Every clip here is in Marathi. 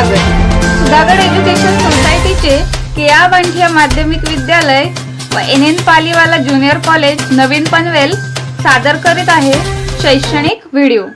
स्वागत। सुधागड एज्युकेशन सोसायटीचे केआ वांठिया माध्यमिक विद्यालय व NN पालीवाला ज्युनियर कॉलेज नवीन पनवेल सादर करीत आहे शैक्षणिक video.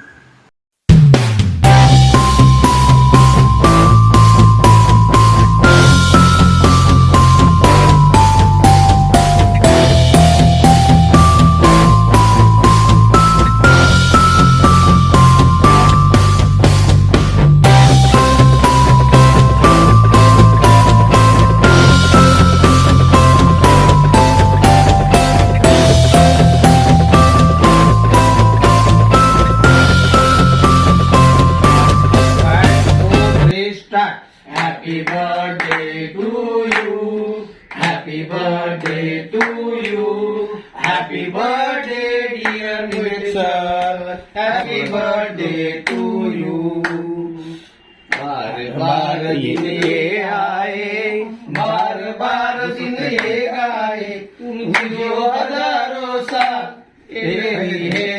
Happy birthday to you. Happy birthday to you. Happy birthday dear Mr. Happy birthday to you. बार बार दिन ये आए, बार बार दिन ये आए, तुमकी जो हजारों साल यही है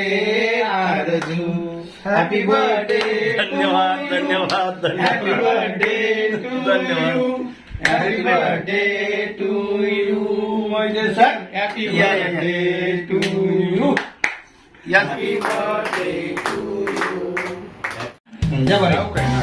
आरज़ू। Happy birthday धन्यवाद धन्यवाद Happy birthday to you. Happy birthday to you, my dear son. Happy birthday to you. Happy birthday to you. जब आओ कहना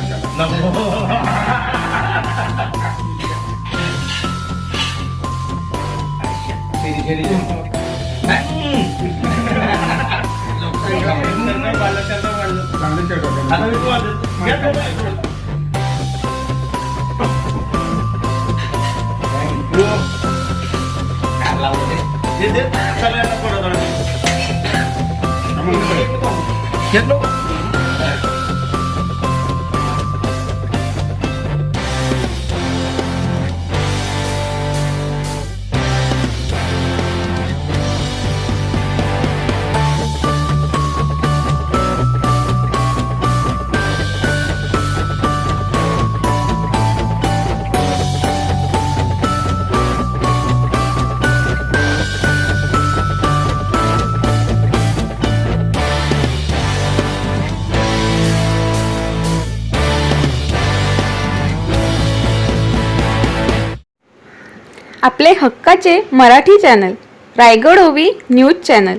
आपले हक्काचे मराठी चॅनल रायगड ओवी न्यूज चॅनल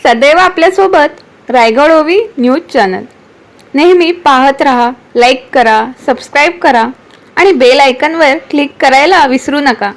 सदैव आपल्यासोबत रायगड ओवी न्यूज चॅनल नेहमी पाहत रहा, लाईक करा, सबस्क्राईब करा आणि बेल आयकॉनवर क्लिक करायला विसरू नका।